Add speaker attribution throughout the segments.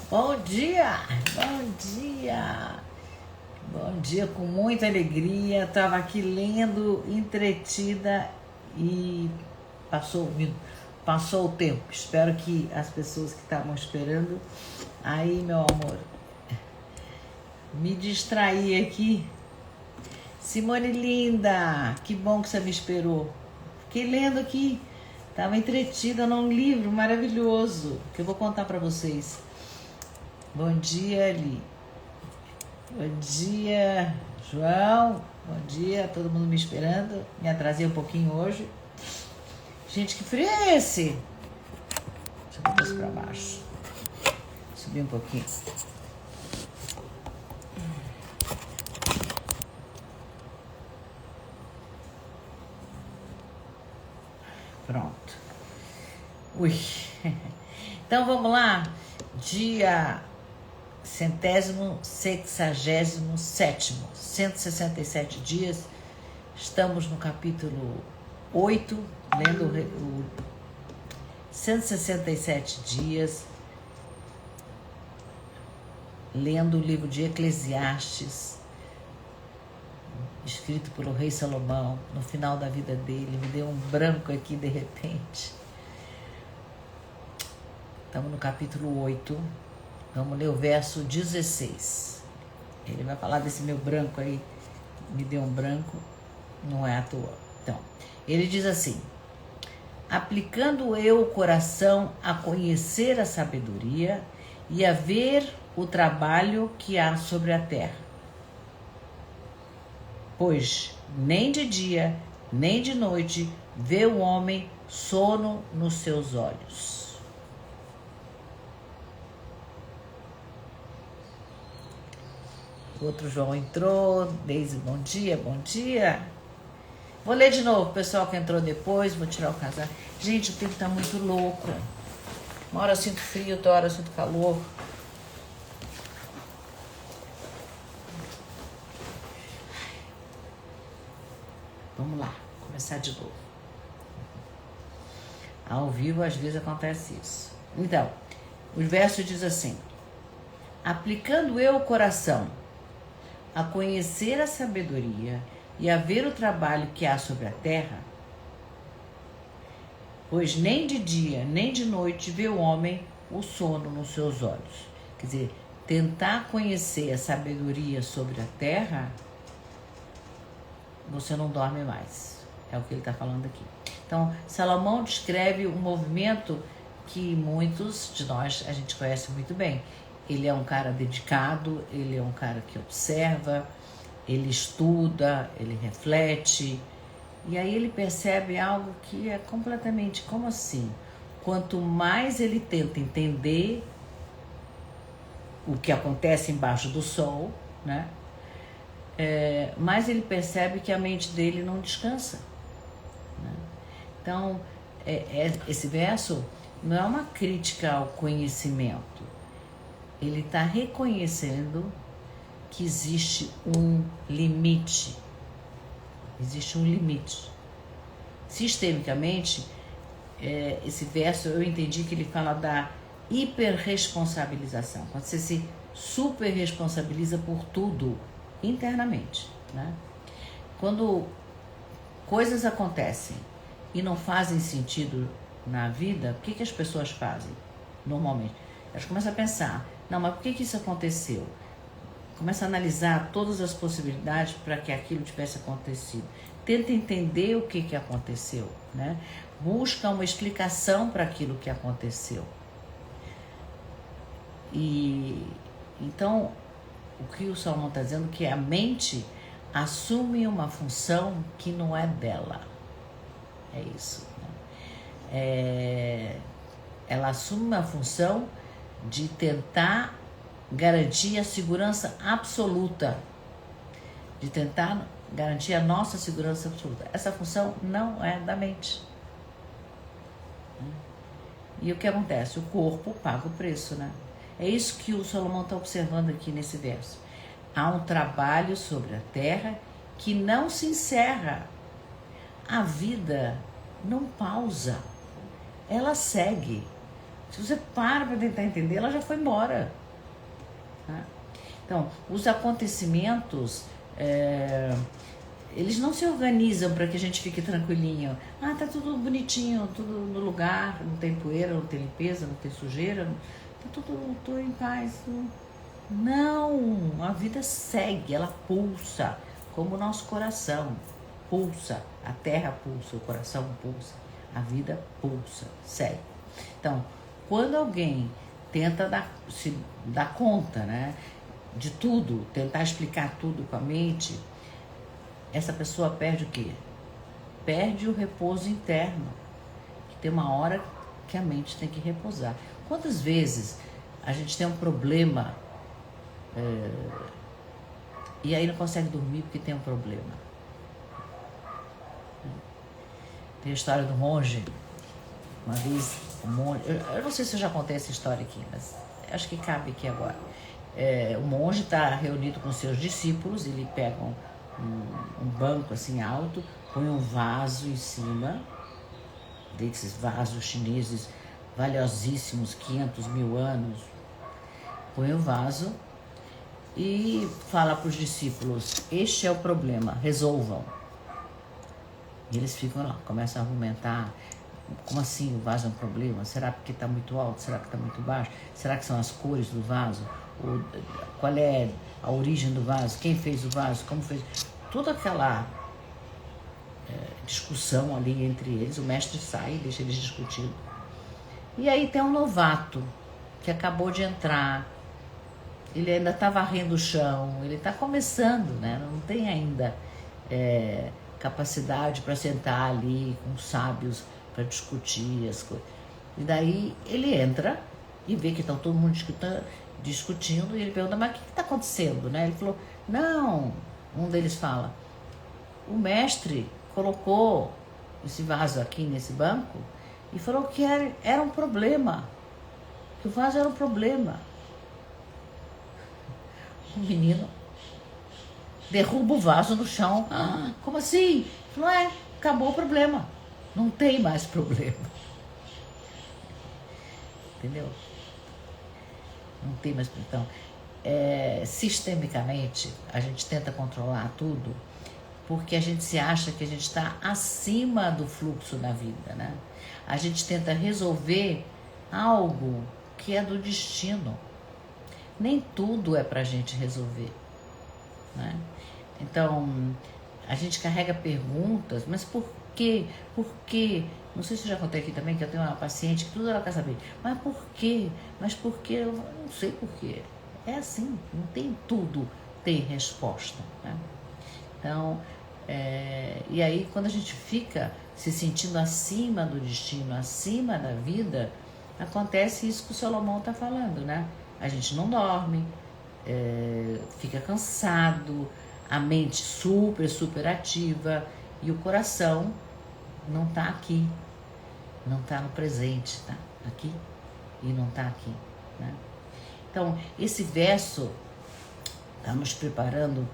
Speaker 1: Bom dia, bom dia, bom dia com muita alegria. Estava aqui lendo, entretida e passou o tempo. Espero que as pessoas que estavam esperando, aí meu amor, me distraí aqui. Simone linda, que bom que você me esperou. Fiquei lendo aqui, estava entretida num livro maravilhoso que eu vou contar para vocês. Bom dia, Ali. Bom dia, João. Bom dia, todo mundo me esperando. Me atrasei um pouquinho hoje. Gente, que frio é esse? Deixa eu botar isso pra baixo. Subir um pouquinho. Pronto. Ui. Então vamos lá. Dia 167º, 167 dias. Estamos no capítulo 8, lendo o 167 dias, lendo o livro de Eclesiastes, escrito pelo rei Salomão, no final da vida dele. Me deu um branco aqui de repente. Estamos no capítulo 8, vamos ler o verso 16. Ele vai falar desse meu branco aí, me deu um branco, não é à toa. Então, ele diz assim: aplicando eu o coração a conhecer a sabedoria e a ver o trabalho que há sobre a terra. Pois nem de dia, nem de noite vê o homem sono nos seus olhos. O outro João entrou. Deise, bom dia, bom dia. Vou ler de novo, pessoal que entrou depois, vou tirar o casaco. Gente, o tempo tá muito louco. Uma hora eu sinto frio, outra hora eu sinto calor. Vamos lá, começar de novo. Ao vivo, às vezes, acontece isso. Então, o verso diz assim: aplicando eu o coração a conhecer a sabedoria e a ver o trabalho que há sobre a terra, pois nem de dia nem de noite vê o homem o sono nos seus olhos. Quer dizer, tentar conhecer a sabedoria sobre a terra, você não dorme mais. É o que ele está falando aqui. Então, Salomão descreve um movimento que muitos de nós, a gente conhece muito bem. Ele é um cara dedicado, ele é um cara que observa, ele estuda, ele reflete. E aí ele percebe algo que é completamente, como assim? Quanto mais ele tenta entender o que acontece embaixo do sol, né? Mais ele percebe que a mente dele não descansa, né? Então, esse verso não é uma crítica ao conhecimento. Ele está reconhecendo que existe um limite. Existe um limite. Sistemicamente, esse verso eu entendi que ele fala da hiperresponsabilização. Quando você se superresponsabiliza por tudo internamente, né? Quando coisas acontecem e não fazem sentido na vida, o que as pessoas fazem normalmente? Elas começam a pensar: não, mas por que isso aconteceu? Começa a analisar todas as possibilidades para que aquilo tivesse acontecido. Tenta entender o que aconteceu, né? Busca uma explicação para aquilo que aconteceu. E então, o que o Salomão está dizendo é que a mente assume uma função que não é dela. É isso, né? Ela assume uma função de tentar garantir a segurança absoluta, de tentar garantir a nossa segurança absoluta. Essa função não é da mente. E o que acontece? O corpo paga o preço, né? É isso que o Salomão está observando aqui nesse verso. Há um trabalho sobre a terra que não se encerra. A vida não pausa, ela segue. Se você para tentar entender, ela já foi embora. Tá? Então, os acontecimentos, eles não se organizam para que a gente fique tranquilinho. Ah, tá tudo bonitinho, tudo no lugar, não tem poeira, não tem limpeza, não tem sujeira, tá tudo em paz. Não, a vida segue, ela pulsa, como o nosso coração pulsa, a terra pulsa, o coração pulsa, a vida pulsa, segue. Então, quando alguém tenta se dar conta, né, de tudo, tentar explicar tudo com a mente, essa pessoa perde o quê? Perde o repouso interno, que tem uma hora que a mente tem que repousar. Quantas vezes a gente tem um problema e aí não consegue dormir porque tem um problema? Tem a história do monge. Uma vez, o monge... Eu não sei se eu já contei essa história aqui, mas acho que cabe aqui agora. O monge está reunido com seus discípulos, ele pega um banco assim alto, põe um vaso em cima, desses vasos chineses valiosíssimos, 500 mil anos, põe o vaso e fala para os discípulos: este é o problema, resolvam. E eles ficam lá, começam a argumentar. Como assim o vaso é um problema? Será porque está muito alto? Será que está muito baixo? Será que são as cores do vaso? Qual é a origem do vaso? Quem fez o vaso? Como fez? Toda aquela discussão ali entre eles, o mestre sai e deixa eles discutindo. E aí tem um novato que acabou de entrar, ele ainda está varrendo o chão, ele está começando, né? Não tem ainda capacidade para sentar ali com os sábios para discutir as coisas. E daí ele entra e vê que estão todo mundo discutindo e ele pergunta: mas o que está acontecendo, né? Ele falou: não, um deles fala: o mestre colocou esse vaso aqui nesse banco e falou que era um problema, que o vaso era um problema. O menino derruba o vaso no chão. Ah, como assim? Falou: acabou o problema, não tem mais problema. Entendeu? Não tem mais. Então, sistemicamente, a gente tenta controlar tudo porque a gente se acha que a gente está acima do fluxo da vida, né? A gente tenta resolver algo que é do destino. Nem tudo é pra gente resolver, né? Então, a gente carrega perguntas, mas por quê? Por quê? Não sei se eu já contei aqui também que eu tenho uma paciente que tudo ela quer saber. Mas por quê? Mas por quê? Eu não sei por quê. É assim, não tem tudo ter resposta, né? Então, e aí quando a gente fica se sentindo acima do destino, acima da vida, acontece isso que o Salomão está falando, né? A gente não dorme, fica cansado, a mente super ativa e o coração não está aqui, não está no presente, tá aqui e não está aqui, né? Então, esse verso está nos preparando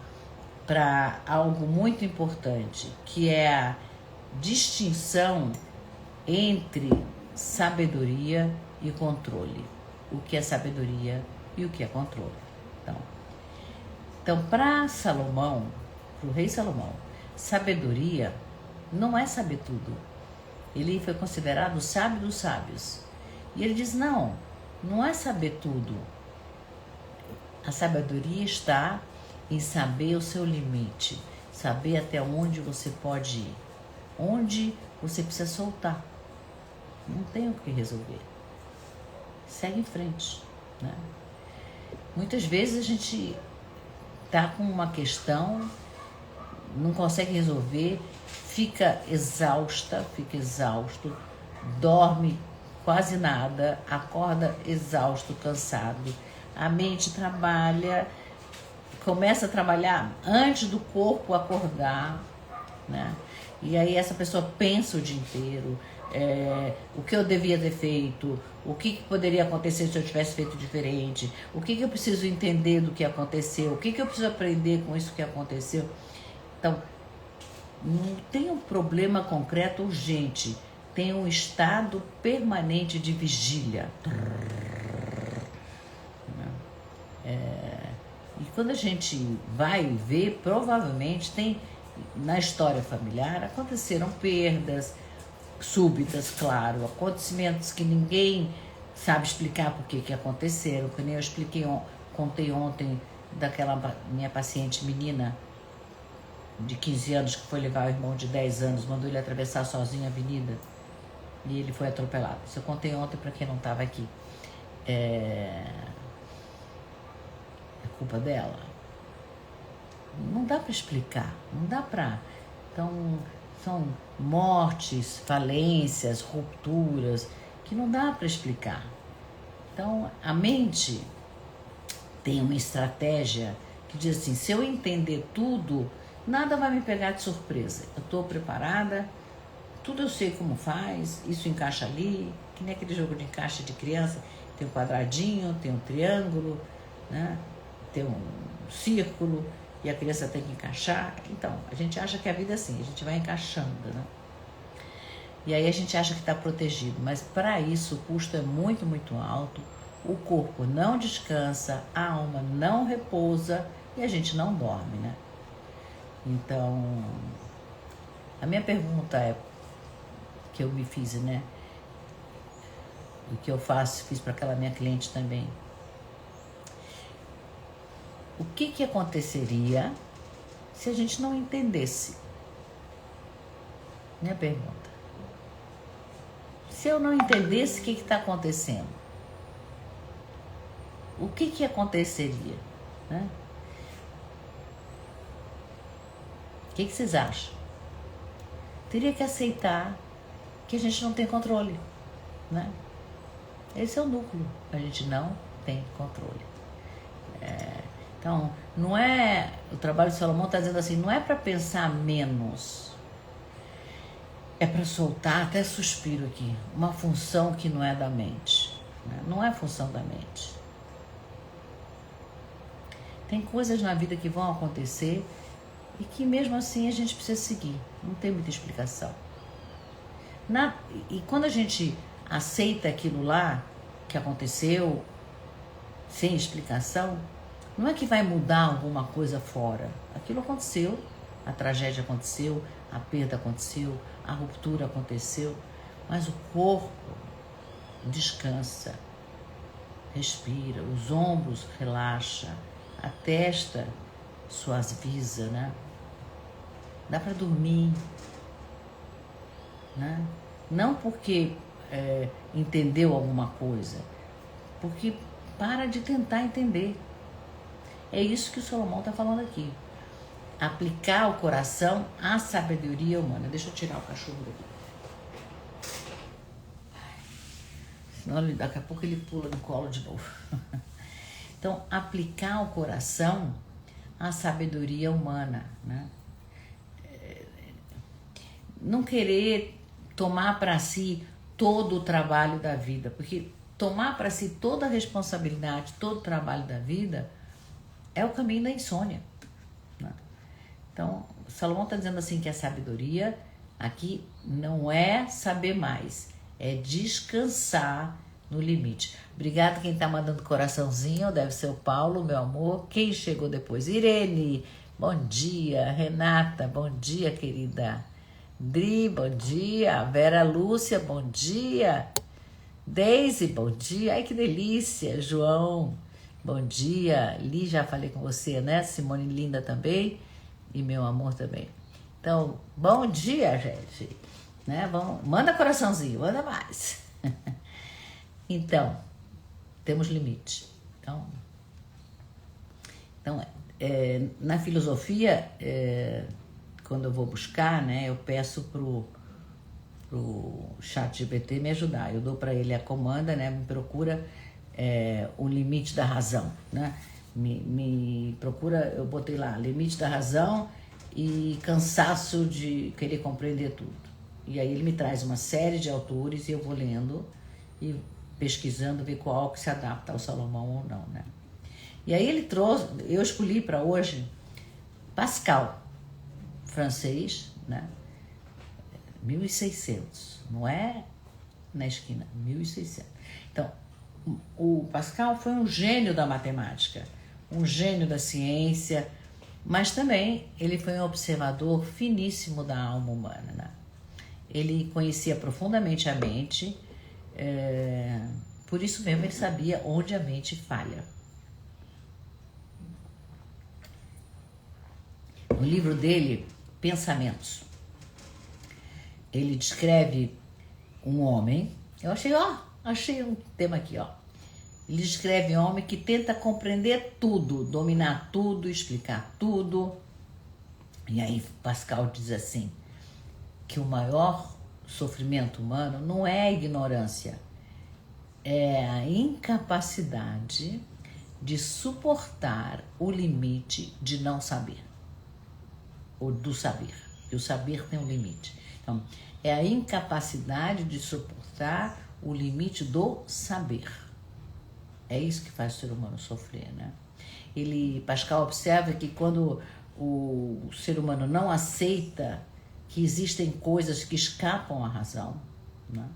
Speaker 1: para algo muito importante, que é a distinção entre sabedoria e controle. O que é sabedoria e o que é controle. Então para Salomão, para o rei Salomão, sabedoria não é saber tudo. Ele foi considerado o sábio dos sábios. E ele diz: não é saber tudo. A sabedoria está em saber o seu limite, saber até onde você pode ir, onde você precisa soltar. Não tem o que resolver. Segue em frente, né? Muitas vezes a gente tá com uma questão, não consegue resolver, fica exausta, fica exausto, dorme quase nada, acorda exausto, cansado. A mente trabalha, começa a trabalhar antes do corpo acordar, né? E aí essa pessoa pensa o dia inteiro, o que eu devia ter feito, o que poderia acontecer se eu tivesse feito diferente, o que eu preciso entender do que aconteceu, o que eu preciso aprender com isso que aconteceu. Então, não tem um problema concreto urgente, tem um estado permanente de vigília. E quando a gente vai ver, provavelmente tem, na história familiar, aconteceram perdas súbitas, claro, acontecimentos que ninguém sabe explicar por que aconteceram, que nem eu contei ontem daquela minha paciente menina de 15 anos que foi levar o irmão de 10 anos, mandou ele atravessar sozinho a avenida e ele foi atropelado. Isso eu contei ontem para quem não estava aqui. É culpa dela? Não dá para explicar, não dá para. Então, são mortes, falências, rupturas que não dá para explicar. Então, a mente tem uma estratégia que diz assim: se eu entender tudo, nada vai me pegar de surpresa. Eu estou preparada, tudo eu sei como faz, isso encaixa ali, que nem aquele jogo de encaixe de criança, tem um quadradinho, tem um triângulo, né? Tem um círculo e a criança tem que encaixar. Então, a gente acha que a vida é assim, a gente vai encaixando, né? E aí a gente acha que está protegido, mas para isso o custo é muito, muito alto. O corpo não descansa, a alma não repousa e a gente não dorme, né? Então, a minha pergunta é, que eu me fiz, né? O que eu fiz para aquela minha cliente também. O que aconteceria se a gente não entendesse? Minha pergunta. Se eu não entendesse o que está acontecendo, o que aconteceria? Né? O que vocês acham? Teria que aceitar que a gente não tem controle, né? Esse é o núcleo, a gente não tem controle. Então, não é, o trabalho de Salomão está dizendo assim, não é para pensar menos, é para soltar, até suspiro aqui, uma função que não é da mente, né? Não é função da mente. Tem coisas na vida que vão acontecer e que mesmo assim a gente precisa seguir, não tem muita explicação. E quando a gente aceita aquilo lá que aconteceu sem explicação, não é que vai mudar alguma coisa fora. Aquilo aconteceu, a tragédia aconteceu, a perda aconteceu, a ruptura aconteceu, mas o corpo descansa, respira, os ombros relaxa, a testa suaviza, né? Dá para dormir, né? Não porque entendeu alguma coisa, porque para de tentar entender. É isso que o Salomão está falando aqui. Aplicar o coração à sabedoria humana. Deixa eu tirar o cachorro daqui. Senão daqui a pouco ele pula no colo de novo. Então, aplicar o coração à sabedoria humana, né? Não querer tomar para si todo o trabalho da vida, porque tomar para si toda a responsabilidade, todo o trabalho da vida é o caminho da insônia, né? Então, Salomão está dizendo assim que a sabedoria aqui não é saber mais, é descansar no limite. Obrigada quem está mandando coraçãozinho, deve ser o Paulo, meu amor. Quem chegou depois? Irene, bom dia. Renata, bom dia, querida. Dri, bom dia. Vera Lúcia, bom dia. Deise, bom dia. Ai, que delícia. João, bom dia. Li, já falei com você, né? Simone linda também. E meu amor também. Então, bom dia, gente. Né? Manda coraçãozinho, manda mais. Então, temos limite. Então na filosofia, quando eu vou buscar, né, eu peço pro ChatGPT me ajudar. Eu dou para ele a comanda, né, me procura o limite da razão, né? Me procura, eu botei lá, limite da razão e cansaço de querer compreender tudo. E aí ele me traz uma série de autores e eu vou lendo e pesquisando, ver qual que se adapta ao Salomão ou não, né? E aí ele trouxe, eu escolhi para hoje Pascal, francês, né? 1600, não é na esquina, 1600. Então, o Pascal foi um gênio da matemática, um gênio da ciência, mas também ele foi um observador finíssimo da alma humana, né? Ele conhecia profundamente a mente, por isso mesmo ele sabia onde a mente falha. No livro dele, Pensamentos, ele descreve um homem, eu achei um tema aqui, ó. Ele descreve um homem que tenta compreender tudo, dominar tudo, explicar tudo. E aí Pascal diz assim, que o maior sofrimento humano não é a ignorância, é a incapacidade de suportar o limite de não saber, ou do saber. E o saber tem um limite. Então, é a incapacidade de suportar o limite do saber. É isso que faz o ser humano sofrer, né? Pascal observa que quando o ser humano não aceita que existem coisas que escapam à razão, né?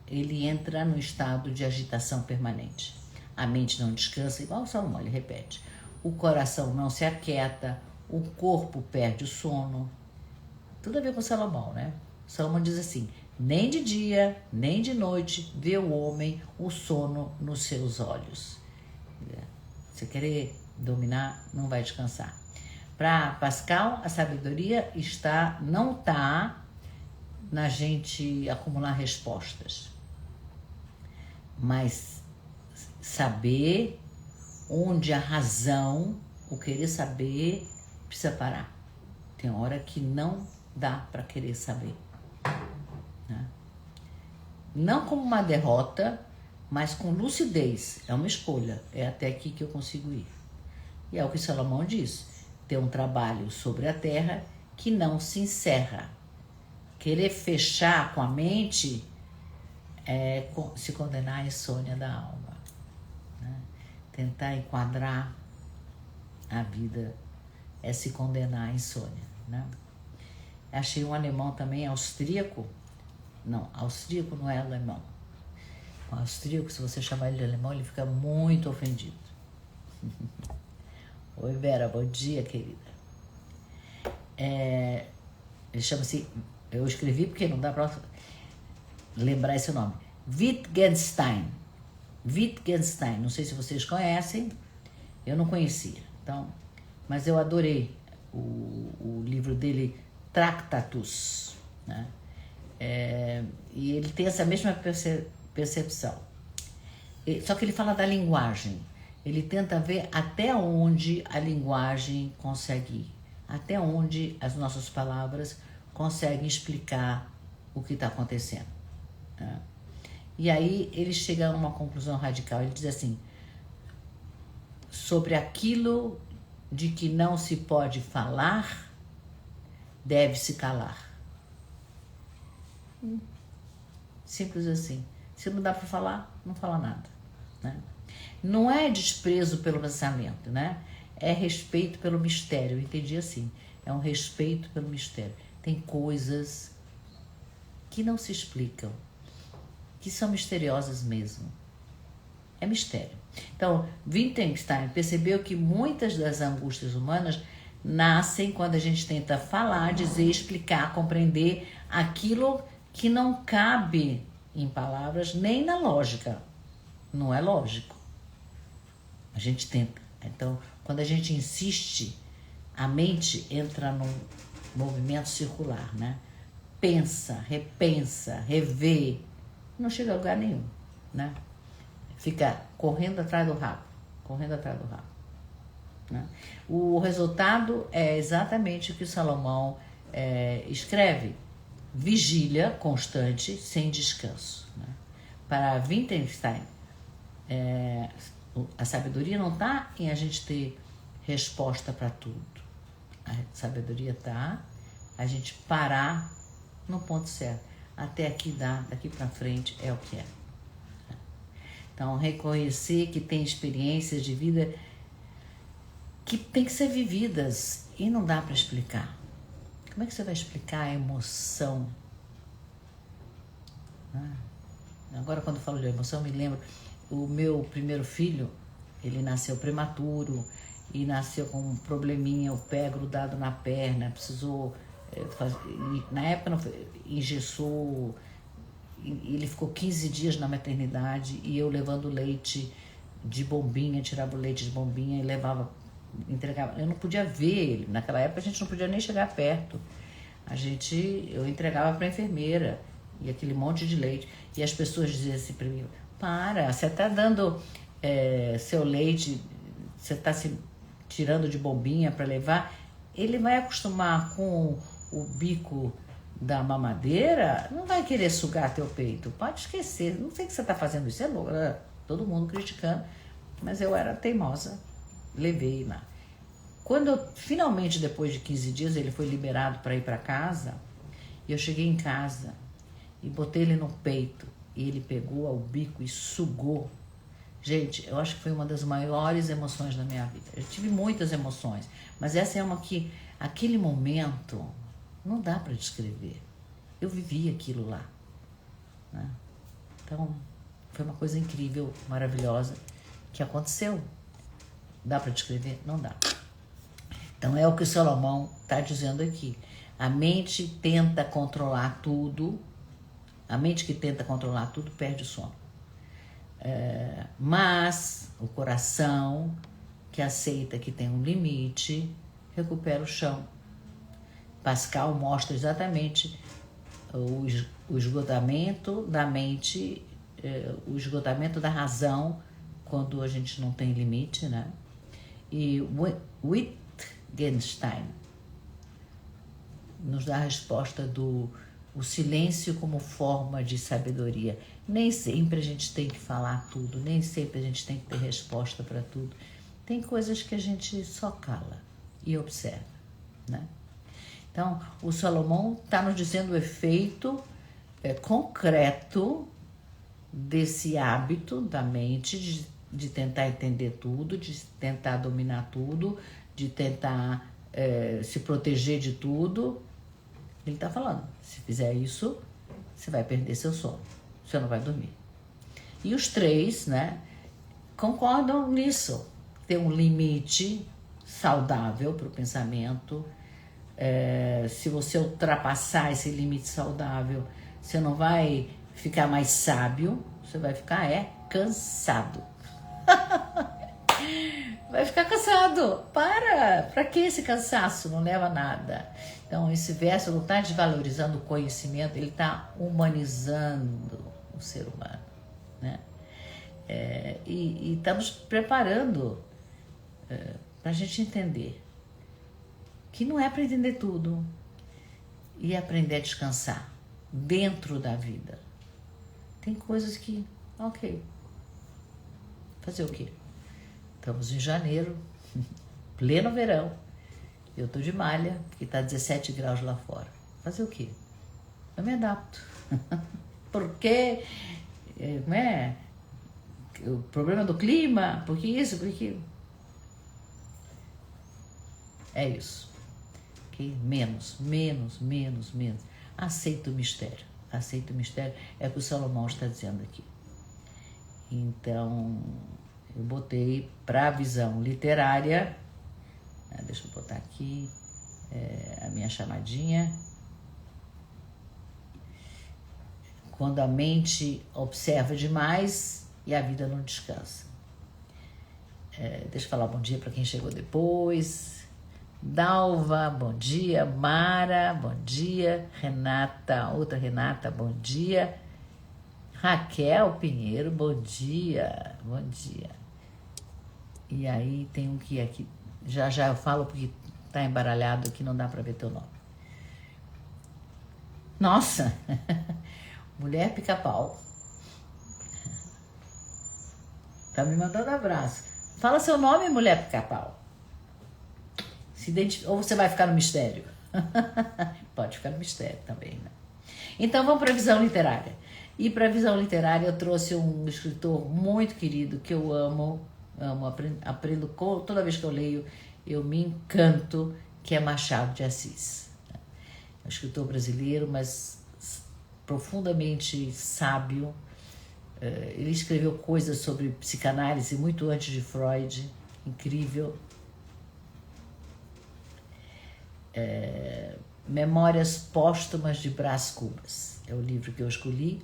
Speaker 1: Ele entra no estado de agitação permanente. A mente não descansa, igual o Salomão, ele repete. O coração não se aquieta, o corpo perde o sono. Tudo a ver com Salomão, né? Salomão diz assim, nem de dia, nem de noite vê o homem o sono nos seus olhos. Se querer dominar, não vai descansar. Para Pascal, a sabedoria não está na gente acumular respostas, mas saber onde a razão, o querer saber, precisa parar. Tem hora que não dá para querer saber, né? Não como uma derrota, mas com lucidez. É uma escolha, é até aqui que eu consigo ir. E é o que Salomão diz, ter um trabalho sobre a terra que não se encerra. Querer fechar com a mente é se condenar à insônia da alma, né? Tentar enquadrar a vida é se condenar à insônia, né? Achei um alemão também, austríaco. Não, austríaco não é alemão. O austríaco, se você chamar ele de alemão, ele fica muito ofendido. Oi, Vera, bom dia, querida. Ele chama-se, eu escrevi porque não dá para lembrar esse nome. Wittgenstein. Wittgenstein, não sei se vocês conhecem, eu não conhecia. Então, mas eu adorei o livro dele, Tractatus, né? E ele tem essa mesma percepção. Só que ele fala da linguagem. Ele tenta ver até onde a linguagem consegue ir, até onde as nossas palavras conseguem explicar o que está acontecendo, né? E aí ele chega a uma conclusão radical. Ele diz assim, sobre aquilo de que não se pode falar, deve-se calar. Simples assim. Se não dá para falar, não fala nada, né? Não é desprezo pelo pensamento, né? É respeito pelo mistério. Eu entendi assim. É um respeito pelo mistério. Tem coisas que não se explicam, que são misteriosas mesmo. É mistério. Então, Wittgenstein percebeu que muitas das angústias humanas nascem quando a gente tenta falar, dizer, explicar, compreender aquilo que não cabe em palavras nem na lógica. Não é lógico. A gente tenta. Então, quando a gente insiste, a mente entra num movimento circular, né? Pensa, repensa, revê, não chega a lugar nenhum, né? Fica correndo atrás do rabo, né? O resultado é exatamente o que o Salomão escreve: vigília constante, sem descanso, né? Para Wittgenstein, a sabedoria não está em a gente ter resposta para tudo. A sabedoria está a gente parar no ponto certo. Até aqui dá, daqui para frente é o que é. Então, reconhecer que tem experiências de vida que tem que ser vividas e não dá para explicar. Como é que você vai explicar a emoção Agora, quando eu falo de emoção, me lembro, o meu primeiro filho, ele nasceu prematuro e nasceu com um probleminha, o pé grudado na perna, precisou fazer, na época não foi, engessou, ele ficou 15 dias na maternidade e eu levando leite de bombinha, tirava o leite de bombinha e levava, entregava. Eu não podia ver ele, naquela época a gente não podia nem chegar perto. Eu entregava para a enfermeira e aquele monte de leite. E as pessoas diziam assim para mim, para, você está dando seu leite, você está se tirando de bombinha para levar, ele vai acostumar com o bico da mamadeira, não vai querer sugar teu peito, pode esquecer, não sei que você está fazendo isso, é louco, todo mundo criticando, mas eu era teimosa, levei lá. Quando eu, finalmente, depois de 15 dias, ele foi liberado para ir para casa, e eu cheguei em casa e botei ele no peito, e ele pegou ao bico e sugou. Gente, eu acho que foi uma das maiores emoções da minha vida. Eu tive muitas emoções, mas essa é uma que, aquele momento, não dá para descrever. Eu vivi aquilo lá, né? Então, foi uma coisa incrível, maravilhosa, que aconteceu. Dá para descrever? Não dá. Então é o que o Salomão está dizendo aqui. A mente tenta controlar tudo, a mente que tenta controlar tudo perde o sono. Mas o coração que aceita que tem um limite recupera o chão. Pascal mostra exatamente o esgotamento da mente, o esgotamento da razão quando a gente não tem limite, né? E Wittgenstein nos dá a resposta do o silêncio como forma de sabedoria. Nem sempre a gente tem que falar tudo, nem sempre a gente tem que ter resposta para tudo. Tem coisas que a gente só cala e observa, né? Então, o Salomão está nos dizendo o efeito concreto desse hábito da mente de tentar entender tudo, de tentar dominar tudo, de tentar se proteger de tudo. Ele está falando, se fizer isso, você vai perder seu sono, você não vai dormir. E os três, né, concordam nisso. Tem um limite saudável para o pensamento. Se você ultrapassar esse limite saudável, você não vai ficar mais sábio, você vai ficar cansado. Vai ficar cansado. Para que esse cansaço? Não leva a nada. Então, esse verso não está desvalorizando o conhecimento, ele está humanizando o ser humano, né? E está nos preparando para a gente entender que não é para entender tudo e aprender a descansar dentro da vida. Tem coisas que, ok, fazer o quê? Estamos em janeiro, pleno verão, eu tô de malha, que tá 17 graus lá fora. Fazer o quê? Eu me adapto. Porque, não é? O problema do clima, porque isso, porque... É isso. Okay? Menos. Aceita o mistério. Aceita o mistério. É o que o Salomão está dizendo aqui. Então, eu botei para a visão literária, deixa eu botar aqui a minha chamadinha. Quando a mente observa demais e a vida não descansa. Deixa eu falar bom dia para quem chegou depois. Dalva, bom dia. Mara, bom dia. Renata, outra Renata, bom dia. Raquel Pinheiro, bom dia. Bom dia. E aí tem um que aqui, já eu falo porque tá embaralhado aqui, não dá para ver teu nome. Nossa, mulher pica-pau. Tá me mandando abraço. Fala seu nome, mulher pica-pau. Ou você vai ficar no mistério? Pode ficar no mistério também, né? Então vamos para a visão literária. E para a visão literária eu trouxe um escritor muito querido que eu amo, aprendo toda vez que eu leio, eu me encanto, que é Machado de Assis. É um escritor brasileiro, mas profundamente sábio. Ele escreveu coisas sobre psicanálise muito antes de Freud, incrível. Memórias Póstumas de Brás Cubas é o livro que eu escolhi,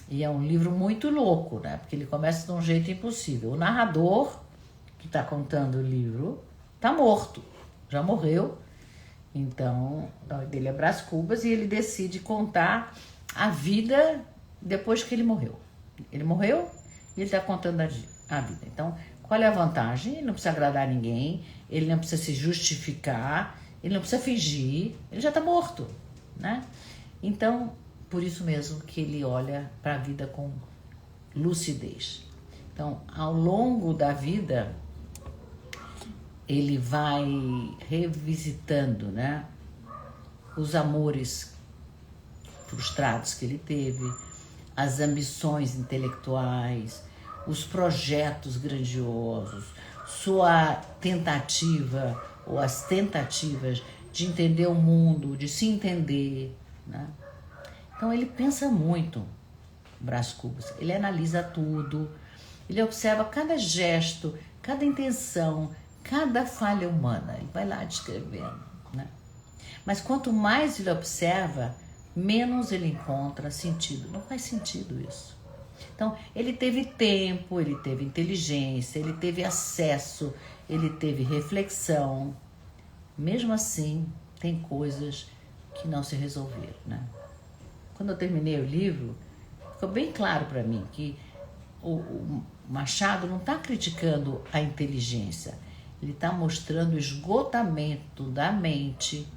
Speaker 1: e é um livro muito louco, né? Porque ele começa de um jeito impossível. O narrador que está contando o livro está morto, já morreu. Então, o nome dele é Brás Cubas e ele decide contar a vida depois que ele morreu. Ele morreu e ele está contando a vida. Então, qual é a vantagem? Ele não precisa agradar ninguém, ele não precisa se justificar, ele não precisa fingir, ele já está morto, né? Então, por isso mesmo que ele olha para a vida com lucidez. Então, ao longo da vida, ele vai revisitando, né, os amores frustrados que ele teve, as ambições intelectuais, os projetos grandiosos, sua tentativa ou as tentativas de entender o mundo, de se entender, né? Então ele pensa muito, Brás Cubas, ele analisa tudo, ele observa cada gesto, cada intenção, cada falha humana, ele vai lá descrevendo, né? Mas quanto mais ele observa, menos ele encontra sentido. Não faz sentido isso. Então, ele teve tempo, ele teve inteligência, ele teve acesso, ele teve reflexão. Mesmo assim, tem coisas que não se resolveram, né? Quando eu terminei o livro, ficou bem claro para mim que o Machado não está criticando a inteligência, ele está mostrando o esgotamento da mente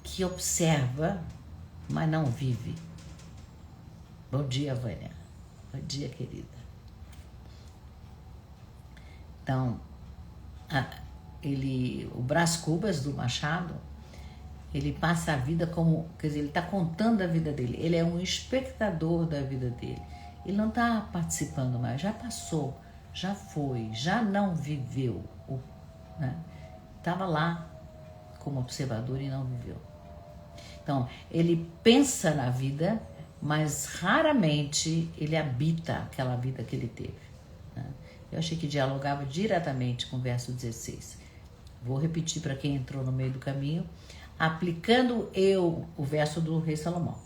Speaker 1: que observa, mas não vive. Bom dia, Vânia. Bom dia, querida. Então, o Brás Cubas, do Machado, ele passa a vida como, quer dizer, ele está contando a vida dele, ele é um espectador da vida dele. Ele não está participando mais, já passou, já foi, já não viveu, né? Estava lá como observador e não viveu. Então, ele pensa na vida, mas raramente ele habita aquela vida que ele teve, né? Eu achei que dialogava diretamente com o verso 16. Vou repetir para quem entrou no meio do caminho. Aplicando eu, o verso do rei Salomão,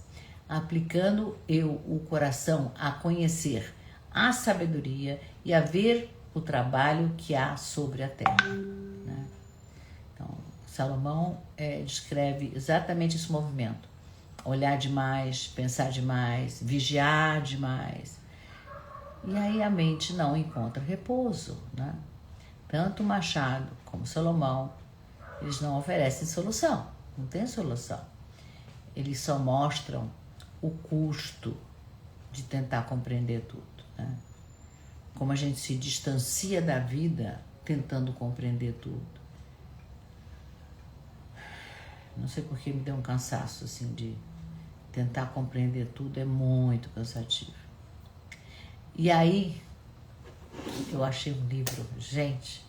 Speaker 1: aplicando eu o coração a conhecer a sabedoria e a ver o trabalho que há sobre a terra, né? Então, Salomão descreve exatamente esse movimento. Olhar demais, pensar demais, vigiar demais. E aí a mente não encontra repouso, né? Tanto Machado como Salomão, eles não oferecem solução, não tem solução. Eles só mostram o custo de tentar compreender tudo, né? Como a gente se distancia da vida tentando compreender tudo. Não sei por que me deu um cansaço assim de tentar compreender tudo, é muito cansativo. E aí eu achei um livro, gente,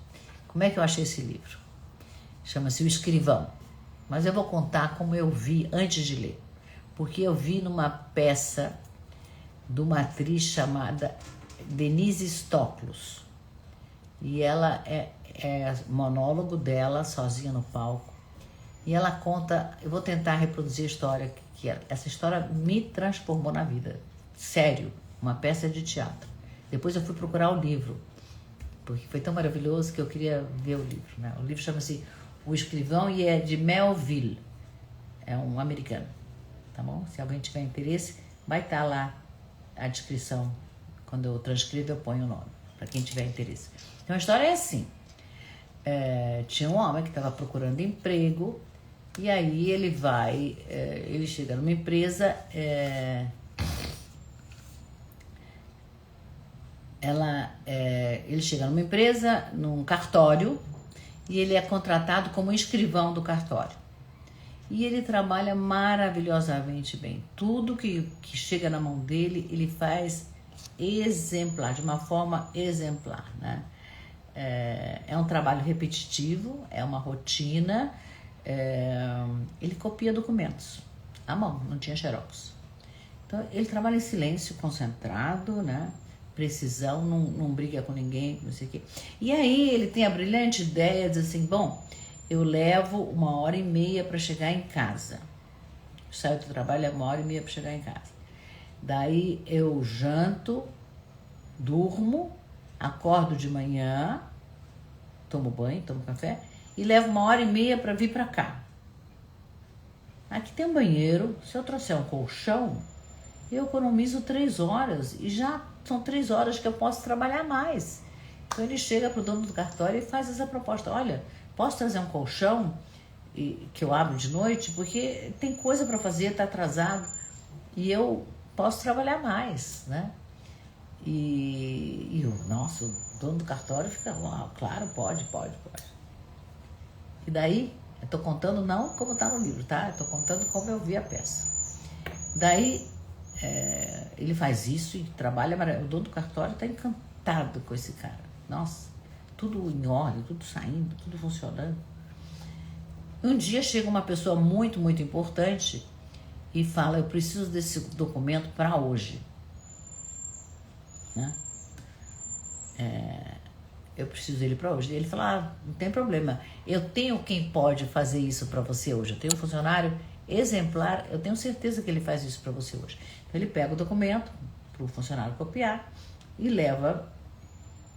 Speaker 1: como é que eu achei esse livro? Chama-se O Escrivão, mas eu vou contar como eu vi antes de ler, porque eu vi numa peça de uma atriz chamada Denise Stoklos, e ela é monólogo dela, sozinha no palco, e ela conta, eu vou tentar reproduzir a história, essa história me transformou na vida, sério, uma peça de teatro. Depois eu fui procurar o livro, porque foi tão maravilhoso que eu queria ver o livro, né? O livro chama-se O Escrivão e é de Melville, é um americano, tá bom? Se alguém tiver interesse, vai estar lá a descrição, quando eu transcrevo eu ponho o nome, para quem tiver interesse. Então a história é assim, tinha um homem que estava procurando emprego, e aí ele chega numa empresa, ele chega numa empresa, num cartório, e ele é contratado como escrivão do cartório. E ele trabalha maravilhosamente bem. Tudo que chega na mão dele, ele faz exemplar, de uma forma exemplar, né? É um trabalho repetitivo, é uma rotina, ele copia documentos. à mão, não tinha xerox. Então ele trabalha em silêncio, concentrado, né? Precisão, não briga com ninguém, não sei o quê. E aí ele tem a brilhante ideia de assim, bom, eu levo 1h30 para chegar em casa. Saio do trabalho, é 1h30 para chegar em casa. Daí eu janto, durmo, acordo de manhã, tomo banho, tomo café e levo 1h30 para vir para cá. Aqui tem um banheiro, se eu trouxer um colchão, eu economizo 3 horas e já são 3 horas que eu posso trabalhar mais. Então ele chega pro dono do cartório e faz essa proposta, olha, posso trazer um colchão que eu abro de noite, porque tem coisa para fazer, tá atrasado e eu posso trabalhar mais, né? E o nosso dono do cartório fica, uau, claro, pode. E daí, eu tô contando não como tá no livro, tá? Eu tô contando como eu vi a peça. Daí, ele faz isso e trabalha, o dono do cartório tá encantado com esse cara. Nossa, tudo em ordem, tudo saindo, tudo funcionando. Um dia chega uma pessoa muito, muito importante e fala, eu preciso desse documento para hoje. Né? Eu preciso dele para hoje. E ele fala, não tem problema, eu tenho quem pode fazer isso para você hoje. Eu tenho um funcionário exemplar, eu tenho certeza que ele faz isso para você hoje. Então ele pega o documento para o funcionário copiar e leva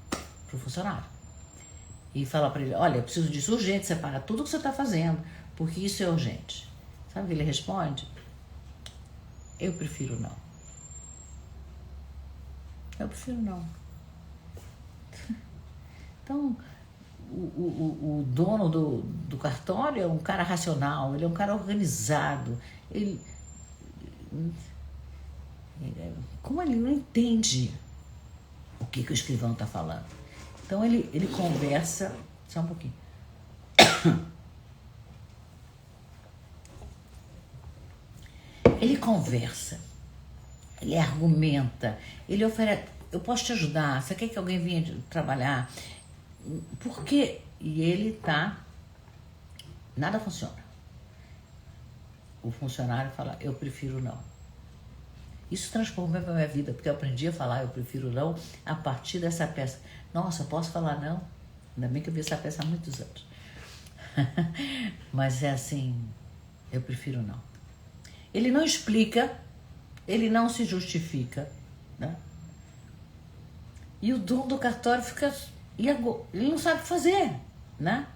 Speaker 1: para o funcionário. E fala para ele, olha, eu preciso disso urgente, separa tudo que você está fazendo, porque isso é urgente. Sabe o que ele responde? Eu prefiro não. Eu prefiro não. Então, o dono do cartório é um cara racional, ele é um cara organizado. Como ele não entende o que o escrivão está falando? Então, ele conversa... Só um pouquinho. Ele conversa, ele argumenta, ele oferece... Eu posso te ajudar, você quer que alguém venha trabalhar? Por quê? E ele tá... Nada funciona. O funcionário fala, eu prefiro não. Isso transformou a minha vida, porque eu aprendi a falar eu prefiro não a partir dessa peça. Nossa, posso falar não? Ainda bem que eu vi essa peça há muitos anos. Mas é assim, eu prefiro não. Ele não explica, ele não se justifica, né? E o dono do cartório fica... Ele não sabe o que fazer, né?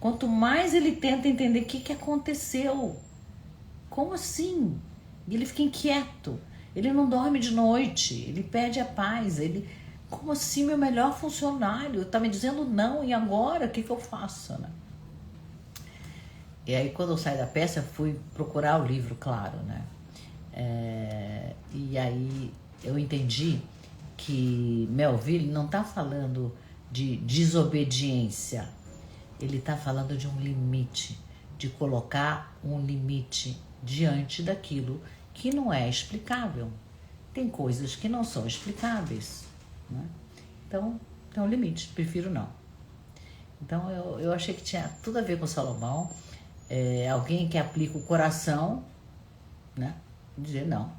Speaker 1: Quanto mais ele tenta entender o que aconteceu. Como assim? E ele fica inquieto. Ele não dorme de noite. Ele pede a paz. Como assim, meu melhor funcionário? Tá me dizendo não, e agora? O que eu faço, né? E aí, quando eu saí da peça, fui procurar o livro, claro, né? E aí eu entendi que Melville não está falando de desobediência, ele está falando de um limite, de colocar um limite diante daquilo que não é explicável. Tem coisas que não são explicáveis, né? Então, tem um limite, prefiro não. Então, eu achei que tinha tudo a ver com Salomão, alguém que aplica o coração, né? Dizer não.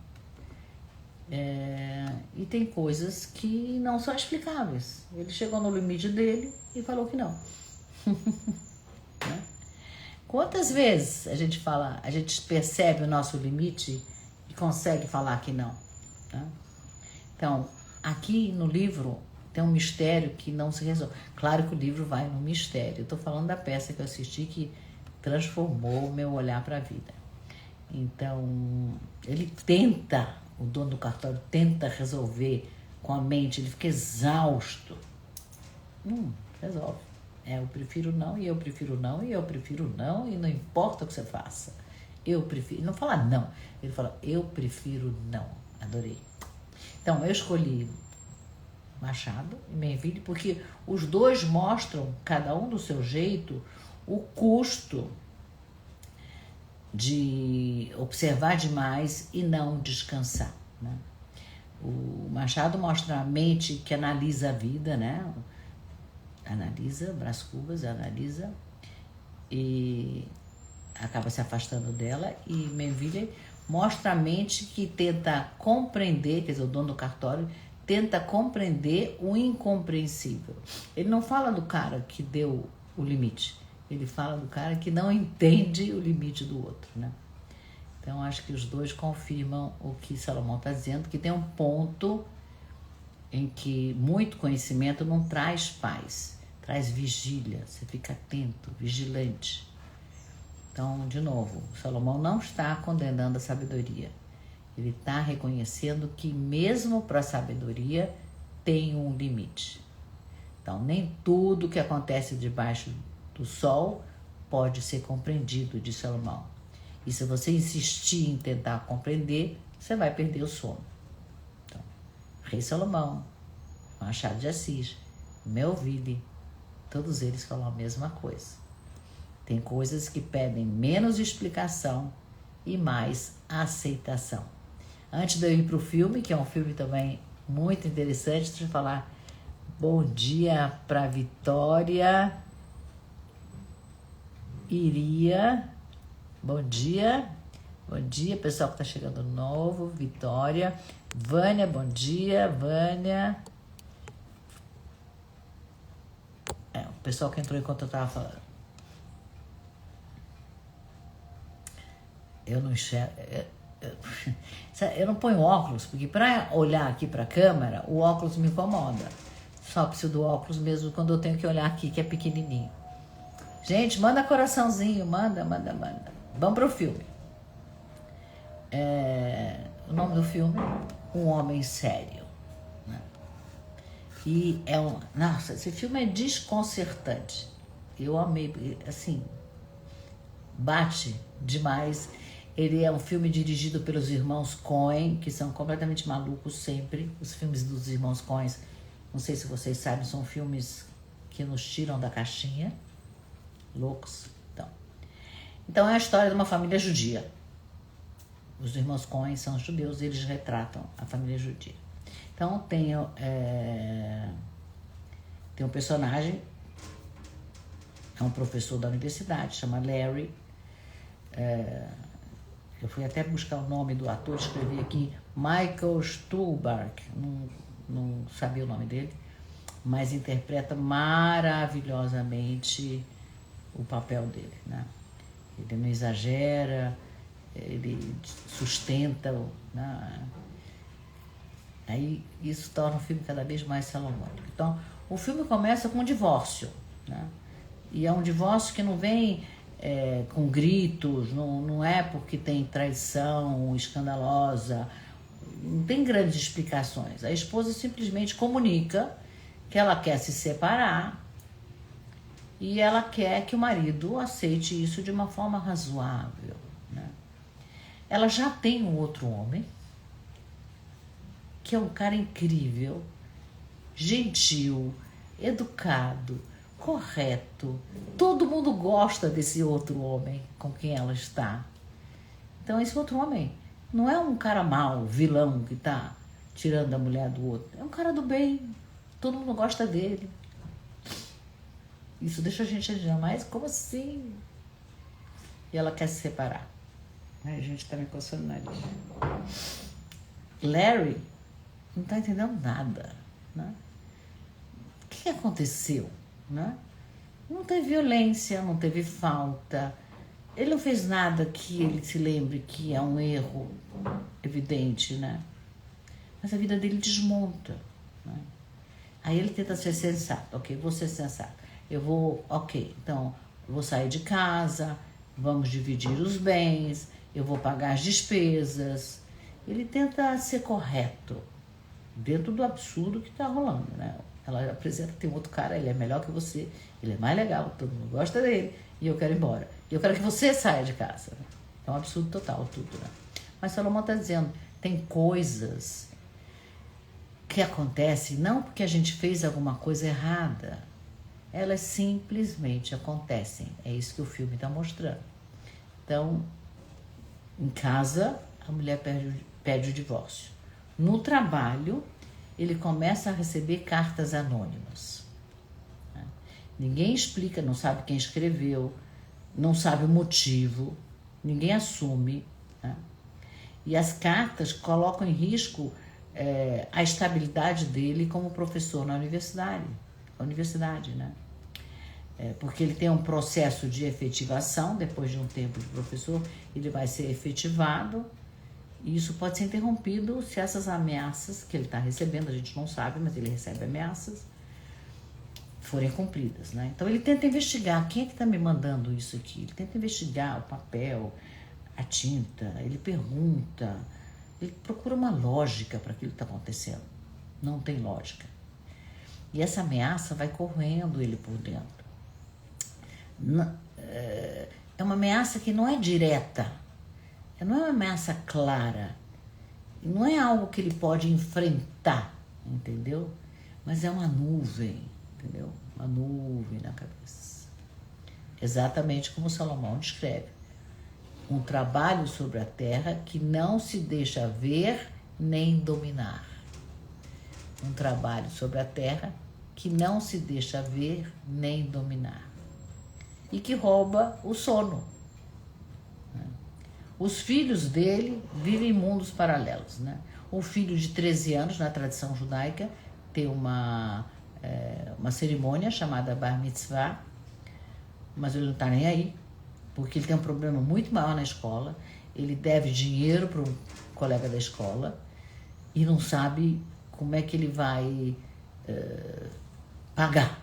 Speaker 1: E tem coisas que não são explicáveis. Ele chegou no limite dele e falou que não. Né? Quantas vezes a gente percebe o nosso limite e consegue falar que não? Né? Então, aqui no livro tem um mistério que não se resolve. Claro que o livro vai no mistério. Eu estou falando da peça que eu assisti que transformou o meu olhar para a vida. Então, o dono do cartório tenta resolver com a mente, ele fica exausto. Resolve. Eu prefiro não, e eu prefiro não, e eu prefiro não, e não importa o que você faça. Eu prefiro. Ele não fala não, ele fala eu prefiro não. Adorei. Então, eu escolhi Machado e Melville porque os dois mostram, cada um do seu jeito, o custo de observar demais e não descansar, né? O Machado mostra a mente que analisa a vida, né? Analisa, Brás Cubas, analisa e acaba se afastando dela. E Melville Mostra a mente que tenta compreender, quer dizer, o dono do cartório tenta compreender o incompreensível. Ele não fala do cara que deu o limite, ele fala do cara que não entende o limite do outro, né? Então, acho que os dois confirmam o que Salomão está dizendo, que tem um ponto em que muito conhecimento não traz paz, traz vigília, você fica atento, vigilante. Então, de novo, Salomão não está condenando a sabedoria. Ele está reconhecendo que mesmo para a sabedoria tem um limite. Então, nem tudo que acontece debaixo do sol pode ser compreendido, diz Salomão. E se você insistir em tentar compreender, você vai perder o sono. Então, Rei Salomão, Machado de Assis, Melville, todos eles falam a mesma coisa. Tem coisas que pedem menos explicação e mais aceitação. Antes de eu ir para o filme, que é um filme também muito interessante, deixa eu falar bom dia para Vitória, Iria, bom dia pessoal que está chegando novo, Vitória, Vânia, bom dia, Vânia, o pessoal que entrou enquanto eu estava falando. Eu não enxergo, eu não ponho óculos, porque para olhar aqui para a câmera, o óculos me incomoda. Só preciso do óculos mesmo quando eu tenho que olhar aqui, que é pequenininho. Gente, manda coraçãozinho, manda. Vamos pro filme. O nome do filme, Um Homem Sério. Né? E nossa, esse filme é desconcertante. Eu amei, assim, bate demais. Ele é um filme dirigido pelos irmãos Coen, que são completamente malucos sempre. Os filmes dos irmãos Coen, não sei se vocês sabem, são filmes que nos tiram da caixinha. Loucos. Então é a história de uma família judia. Os irmãos Coen são judeus e eles retratam a família judia. Então tem um personagem, é um professor da universidade, chama Larry. Eu fui até buscar o nome do ator, escrevi aqui, Michael Stuhlbarg, não sabia o nome dele, mas interpreta maravilhosamente o papel dele, né? Ele não exagera, ele sustenta, né? Aí isso torna o filme cada vez mais salomônico. Então, o filme começa com um divórcio, né? E é um divórcio que não vem com gritos, não é porque tem traição escandalosa, não tem grandes explicações. A esposa simplesmente comunica que ela quer se separar e ela quer que o marido aceite isso de uma forma razoável, né? Ela já tem um outro homem, que é um cara incrível, gentil, educado, correto. Todo mundo gosta desse outro homem com quem ela está. Então esse outro homem não é um cara mau, vilão que está tirando a mulher do outro. É um cara do bem, todo mundo gosta dele. Isso deixa a gente dizer, mas como assim? E ela quer se separar. Ai, a gente tá me coçando o nariz. Larry não tá entendendo nada, né? O que aconteceu, né? Não teve violência, não teve falta. Ele não fez nada que ele se lembre que é um erro evidente, né? Mas a vida dele desmonta, né? Aí ele tenta ser sensato. Ok, vou ser sensato. Então, eu vou sair de casa, vamos dividir os bens, eu vou pagar as despesas. Ele tenta ser correto, dentro do absurdo que está rolando, né? Ela apresenta que tem outro cara, ele é melhor que você, ele é mais legal, todo mundo gosta dele, e eu quero ir embora. E eu quero que você saia de casa. É um absurdo total tudo, né? Mas Salomão está dizendo, tem coisas que acontecem não porque a gente fez alguma coisa errada, elas simplesmente acontecem. É isso que o filme está mostrando. Então, em casa, a mulher pede o divórcio. No trabalho, ele começa a receber cartas anônimas. Ninguém explica, não sabe quem escreveu, não sabe o motivo, ninguém assume, né? E as cartas colocam em risco a estabilidade dele como professor na universidade, né? Porque ele tem um processo de efetivação, depois de um tempo de professor, ele vai ser efetivado, e isso pode ser interrompido se essas ameaças que ele está recebendo, a gente não sabe, mas ele recebe ameaças, forem cumpridas, né? Então ele tenta investigar, quem é que está me mandando isso aqui? Ele tenta investigar o papel, a tinta, ele pergunta, ele procura uma lógica para aquilo que está acontecendo. Não tem lógica. E essa ameaça vai correndo ele por dentro. É uma ameaça que não é direta, não é uma ameaça clara, não é algo que ele pode enfrentar, entendeu? Mas é uma nuvem, entendeu? Uma nuvem na cabeça. Exatamente como Salomão descreve. Um trabalho sobre a terra que não se deixa ver nem dominar. Um trabalho sobre a terra que não se deixa ver nem dominar. E que rouba o sono. Os filhos dele vivem em mundos paralelos, né? Um filho de 13 anos, na tradição judaica, tem uma cerimônia chamada Bar Mitzvah, mas ele não está nem aí, porque ele tem um problema muito maior na escola, ele deve dinheiro para um colega da escola e não sabe como é que ele vai pagar.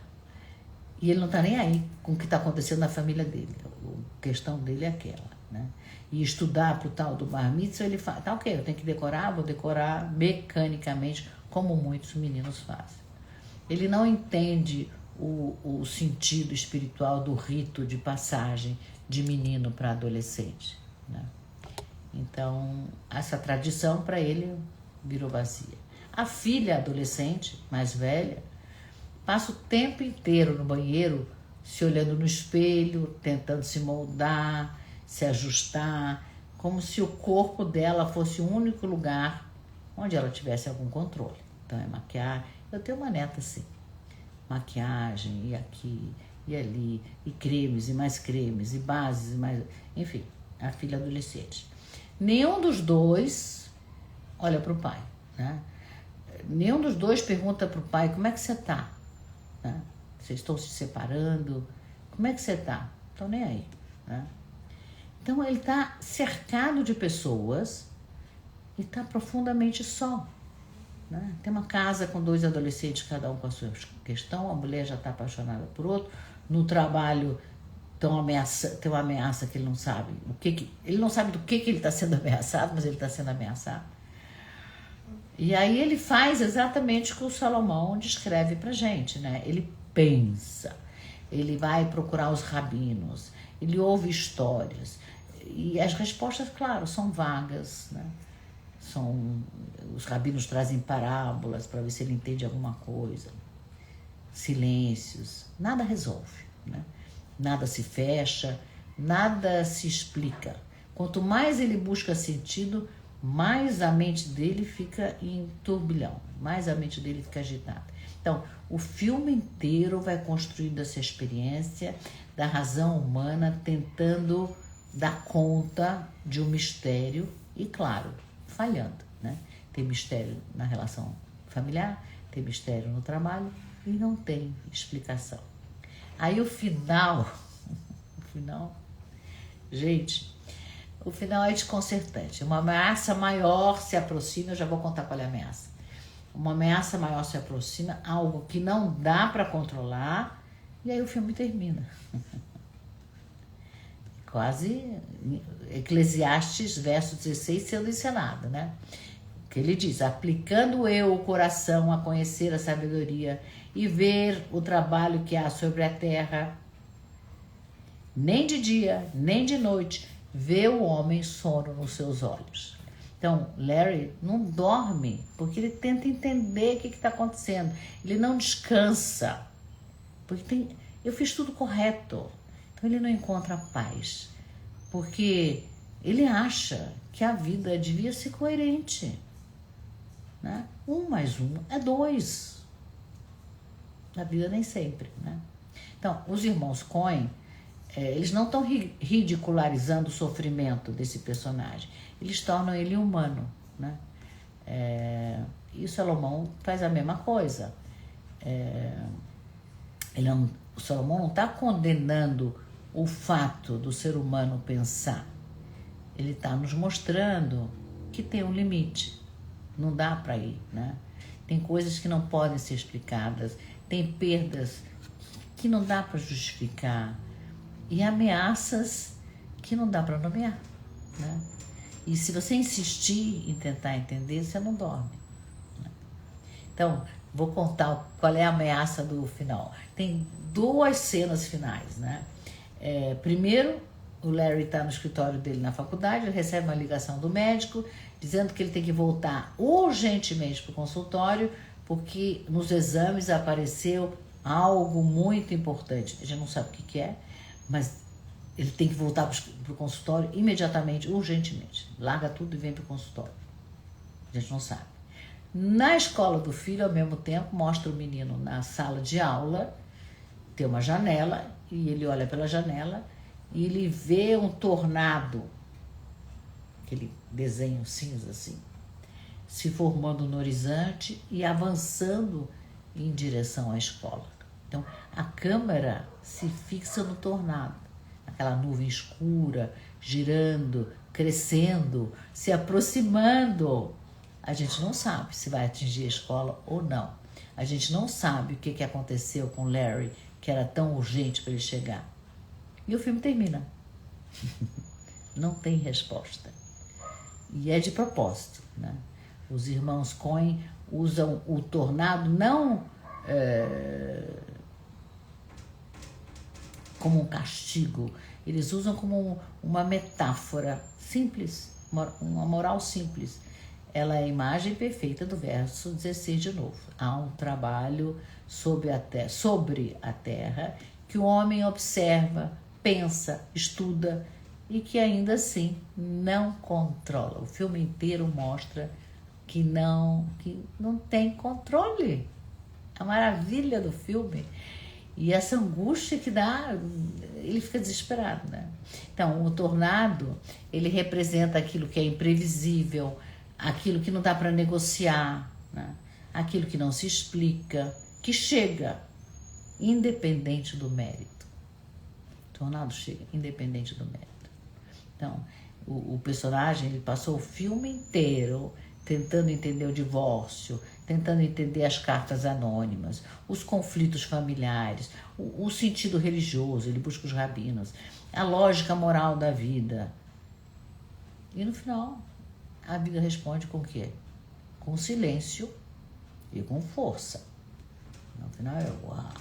Speaker 1: E ele não está nem aí com o que está acontecendo na família dele. A questão dele é aquela, né? E estudar para o tal do Bar Mitzvah, ele fala, tá ok, eu tenho que decorar, vou decorar mecanicamente, como muitos meninos fazem. Ele não entende o sentido espiritual do rito de passagem de menino para adolescente, né? Então, essa tradição para ele virou vazia. A filha adolescente, mais velha, passa o tempo inteiro no banheiro, se olhando no espelho, tentando se moldar, se ajustar, como se o corpo dela fosse o único lugar onde ela tivesse algum controle. Então é maquiagem. Eu tenho uma neta assim, maquiagem, e aqui, e ali, e cremes, e bases, e mais... Enfim, a filha adolescente. Nenhum dos dois olha para o pai, né? Nenhum dos dois pergunta para o pai, como é que você está? Né? Vocês estão se separando? Como é que você está? Estão nem aí, né? Então ele está cercado de pessoas e está profundamente só, né? Tem uma casa com 2 adolescentes, cada um com a sua questão, a mulher já está apaixonada por outro, no trabalho tem uma ameaça que ele não sabe. Ele não sabe do que ele está sendo ameaçado, mas ele está sendo ameaçado. E aí ele faz exatamente o que o Salomão descreve pra gente, né? Ele pensa, ele vai procurar os rabinos, ele ouve histórias. E as respostas, claro, são vagas, né? Os rabinos trazem parábolas para ver se ele entende alguma coisa. Silêncios, nada resolve, né? Nada se fecha, nada se explica. Quanto mais ele busca sentido, mais a mente dele fica em turbilhão, mais a mente dele fica agitada. Então, o filme inteiro vai construindo essa experiência da razão humana tentando dar conta de um mistério e, claro, falhando, né? Tem mistério na relação familiar, tem mistério no trabalho e não tem explicação. Aí o final, gente, o final é desconcertante. Uma ameaça maior se aproxima, eu já vou contar qual é a ameaça. Uma ameaça maior se aproxima, algo que não dá para controlar, e aí o filme termina. Quase Eclesiastes, verso 16, sendo encenado, né? Que ele diz, aplicando eu o coração a conhecer a sabedoria e ver o trabalho que há sobre a terra, nem de dia, nem de noite, vê o homem sono nos seus olhos. Então, Larry não dorme, porque ele tenta entender o que está acontecendo. Ele não descansa, porque eu fiz tudo correto. Então, ele não encontra paz, porque ele acha que a vida devia ser coerente, né? 1 mais 1 é 2. Na vida nem sempre, né? Então, os irmãos Coen eles não estão ridicularizando o sofrimento desse personagem, eles tornam ele humano, né? E o Salomão faz a mesma coisa. O Salomão não está condenando o fato do ser humano pensar. Ele está nos mostrando que tem um limite. Não dá para ir, né? Tem coisas que não podem ser explicadas. Tem perdas que não dá para justificar. E ameaças que não dá para nomear, né? E se você insistir em tentar entender, você não dorme, né? Então, vou contar qual é a ameaça do final. Tem 2 cenas finais, né? Primeiro, o Larry está no escritório dele na faculdade, ele recebe uma ligação do médico dizendo que ele tem que voltar urgentemente para o consultório porque nos exames apareceu algo muito importante. A gente não sabe o que é, mas ele tem que voltar para o consultório imediatamente, urgentemente. Larga tudo e vem para o consultório. A gente não sabe. Na escola do filho, ao mesmo tempo, mostra o menino na sala de aula, tem uma janela, e ele olha pela janela e ele vê um tornado, aquele desenho cinza assim, se formando no horizonte e avançando em direção à escola. Então, a câmera se fixa no tornado, aquela nuvem escura, girando, crescendo, se aproximando. A gente não sabe se vai atingir a escola ou não. A gente não sabe o que aconteceu com Larry, que era tão urgente para ele chegar. E o filme termina. Não tem resposta. E é de propósito, né? Os irmãos Coen usam o tornado não como um castigo, eles usam como uma metáfora simples, uma moral simples. Ela é a imagem perfeita do verso 16 de novo. Há um trabalho sobre a terra que o homem observa, pensa, estuda e que ainda assim não controla. O filme inteiro mostra que não tem controle. A maravilha do filme. E essa angústia que dá, ele fica desesperado, né? Então, o tornado, ele representa aquilo que é imprevisível, aquilo que não dá para negociar, né? Aquilo que não se explica, que chega, independente do mérito. O tornado chega, independente do mérito. Então, o personagem, ele passou o filme inteiro tentando entender o divórcio, tentando entender as cartas anônimas, os conflitos familiares, o sentido religioso, ele busca os rabinos, a lógica moral da vida. E no final, a vida responde com o quê? Com silêncio e com força. No final é uau.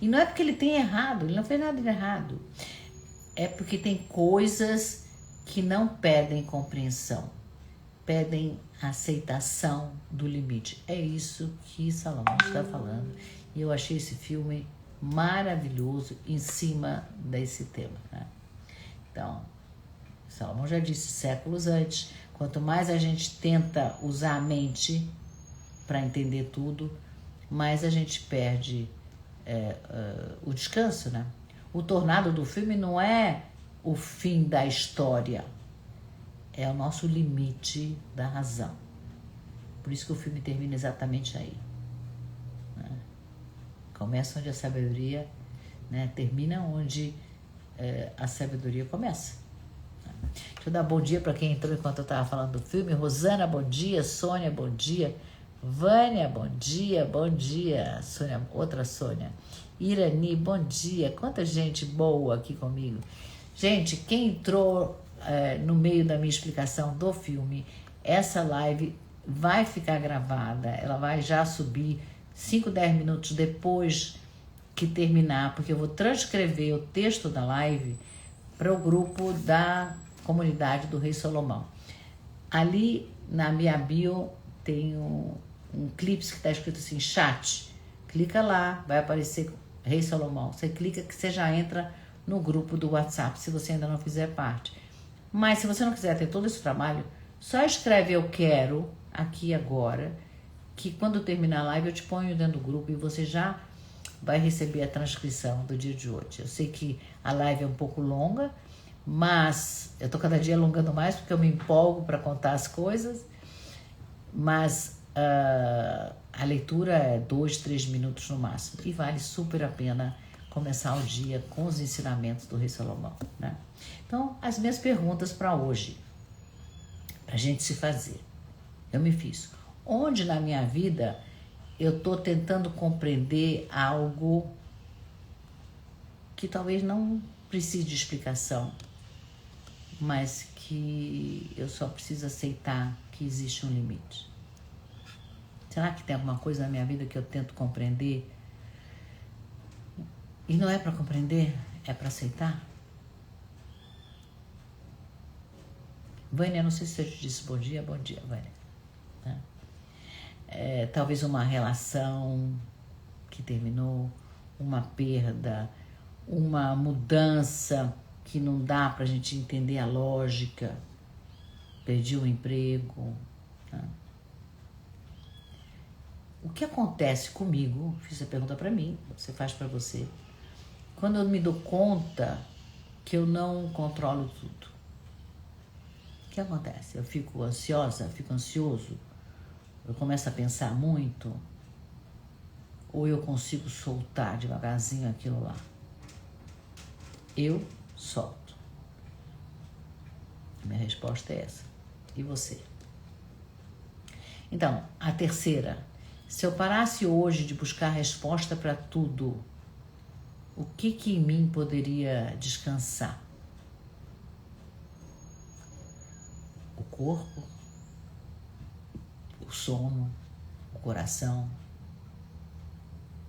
Speaker 1: E não é porque ele tem errado, ele não fez nada de errado. É porque tem coisas que não pedem compreensão, pedem aceitação do limite. É isso que Salomão está falando. E eu achei esse filme maravilhoso em cima desse tema, né? Então, Salomão já disse séculos antes, quanto mais a gente tenta usar a mente para entender tudo, mais a gente perde o descanso, né? O tornado do filme não é o fim da história, é o nosso limite da razão. Por isso que o filme termina exatamente aí, né? Começa onde a sabedoria, né? Termina onde a sabedoria começa. Deixa eu dar bom dia para quem entrou enquanto eu estava falando do filme. Rosana, bom dia. Sônia, bom dia. Vânia, bom dia. Bom dia. Sônia, outra Sônia. Irani, bom dia. Quanta gente boa aqui comigo. Gente, quem entrou no meio da minha explicação do filme, essa live vai ficar gravada. Ela vai já subir 5, 10 minutos depois que terminar, porque eu vou transcrever o texto da live para o grupo da comunidade do Rei Salomão. Ali na minha bio tem um clipe que está escrito assim, chat. Clica lá, vai aparecer Rei Salomão. Você clica que você já entra no grupo do WhatsApp, se você ainda não fizer parte. Mas se você não quiser ter todo esse trabalho, só escreve eu quero aqui agora, que quando terminar a live eu te ponho dentro do grupo e você já vai receber a transcrição do dia de hoje. Eu sei que a live é um pouco longa, mas eu tô cada dia alongando mais porque eu me empolgo para contar as coisas, mas a leitura é 2, 3 minutos no máximo e vale super a pena começar o dia com os ensinamentos do Rei Salomão, né? Então, as minhas perguntas para hoje, para a gente se fazer. Eu me fiz. Onde na minha vida eu estou tentando compreender algo que talvez não precise de explicação, mas que eu só preciso aceitar que existe um limite? Será que tem alguma coisa na minha vida que eu tento compreender e não é para compreender, é para aceitar? Vânia, não sei se eu te disse bom dia, Vânia. Talvez uma relação que terminou, uma perda, uma mudança que não dá pra gente entender a lógica, perdi o emprego. Tá? O que acontece comigo, fiz a pergunta pra mim, você faz pra você, quando eu me dou conta que eu não controlo tudo? O que acontece? Eu fico ansiosa, fico ansioso, eu começo a pensar muito, ou eu consigo soltar devagarzinho aquilo lá? Eu solto. A minha resposta é essa. E você? Então, a terceira. Se eu parasse hoje de buscar resposta para tudo, o que em mim poderia descansar? O corpo? O sono? O coração?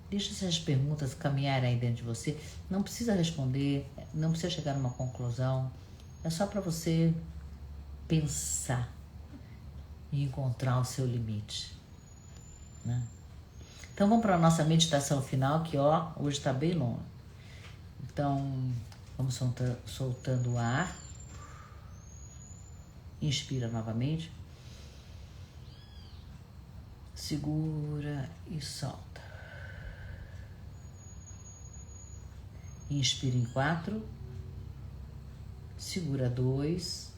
Speaker 1: Deixa essas perguntas caminharem aí dentro de você. Não precisa responder, não precisa chegar numa conclusão. É só para você pensar e encontrar o seu limite, né? Então vamos para a nossa meditação final, que hoje está bem longa. Então vamos soltando o ar. Inspira novamente. Segura e solta. Inspira em 4, segura 2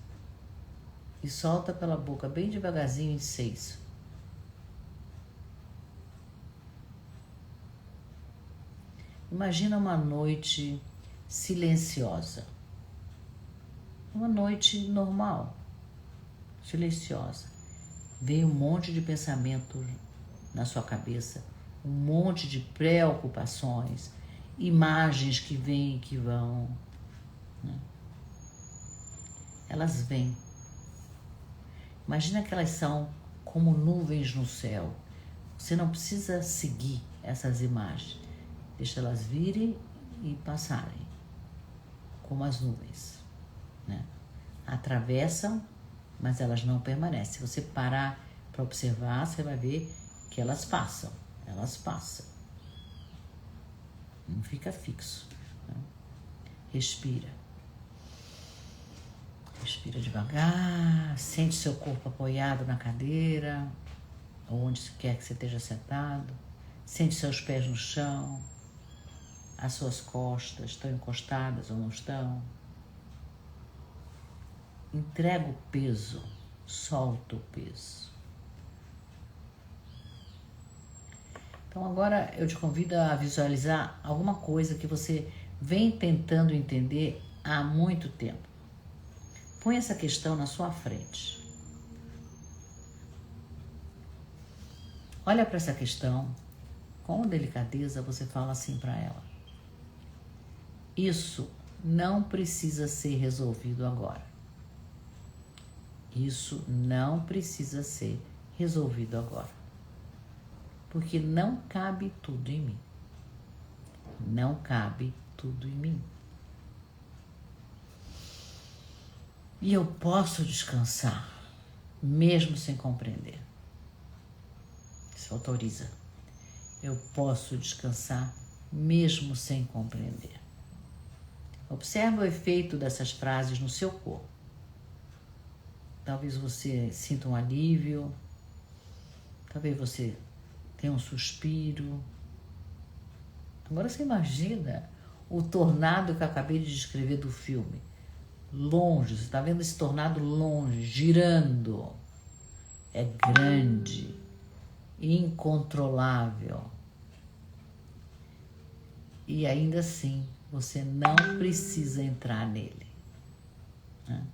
Speaker 1: e solta pela boca bem devagarzinho em 6. Imagina uma noite silenciosa, uma noite normal, silenciosa. Vem um monte de pensamento na sua cabeça, um monte de preocupações, imagens que vêm e que vão, né? Elas vêm. Imagina que elas são como nuvens no céu. Você não precisa seguir essas imagens. Deixa elas virem e passarem, como as nuvens, né? Atravessam, mas elas não permanecem. Se você parar para observar, você vai ver que elas passam. Elas passam. Não fica fixo, né? Respira. Respira devagar, sente seu corpo apoiado na cadeira, ou onde quer que você esteja sentado. Sente seus pés no chão, as suas costas estão encostadas ou não estão. Entrega o peso, solta o peso. Então agora eu te convido a visualizar alguma coisa que você vem tentando entender há muito tempo. Põe essa questão na sua frente. Olha para essa questão, com delicadeza você fala assim para ela: isso não precisa ser resolvido agora. Isso não precisa ser resolvido agora. Porque não cabe tudo em mim. Não cabe tudo em mim. E eu posso descansar, mesmo sem compreender. Isso autoriza. Eu posso descansar, mesmo sem compreender. Observa o efeito dessas frases no seu corpo. Talvez você sinta um alívio, talvez você tenha um suspiro, Agora você imagina o tornado que eu acabei de descrever do filme. Longe, você está vendo esse tornado longe, girando. É grande, incontrolável. E ainda assim, você não precisa entrar nele. Né?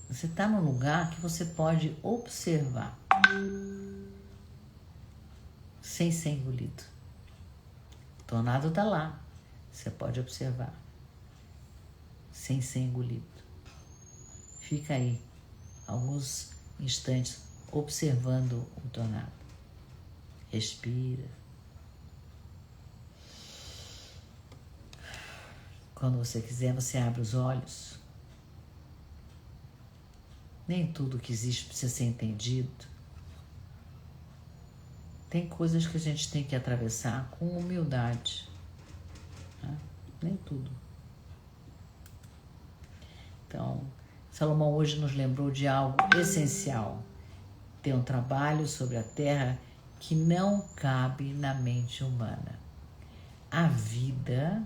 Speaker 1: Você está num lugar que você pode observar, sem ser engolido. O tornado está lá, você pode observar, sem ser engolido. Fica aí, alguns instantes, observando o tornado. Respira. Quando você quiser, você abre os olhos. Nem tudo que existe precisa ser entendido. Tem coisas que a gente tem que atravessar com humildade. Né? Nem tudo. Então, Salomão hoje nos lembrou de algo essencial. Tem um trabalho sobre a terra que não cabe na mente humana. A vida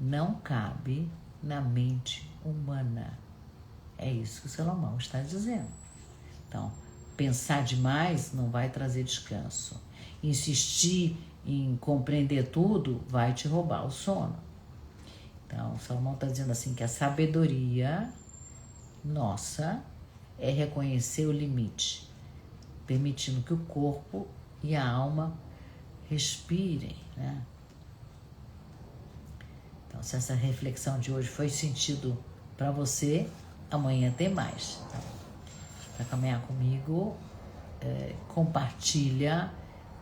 Speaker 1: não cabe na mente humana. É isso que o Salomão está dizendo. Então, pensar demais não vai trazer descanso. Insistir em compreender tudo vai te roubar o sono. Então, o Salomão está dizendo assim que a sabedoria nossa é reconhecer o limite, permitindo que o corpo e a alma respirem, né? Então, se essa reflexão de hoje foi sentido para você, amanhã tem mais. Então, para caminhar comigo, compartilha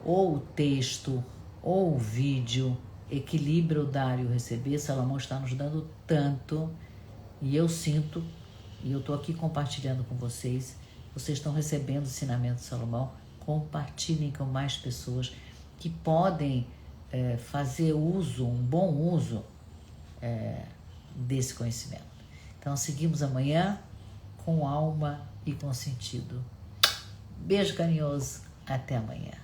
Speaker 1: ou o texto ou o vídeo. Equilibra o dar e o receber. Salomão está nos dando tanto e eu sinto, e eu estou aqui compartilhando com vocês, vocês estão recebendo o ensinamento de Salomão. Compartilhem com mais pessoas que podem fazer uso, um bom uso desse conhecimento. Então seguimos amanhã com alma e com sentido. Beijo carinhoso, até amanhã.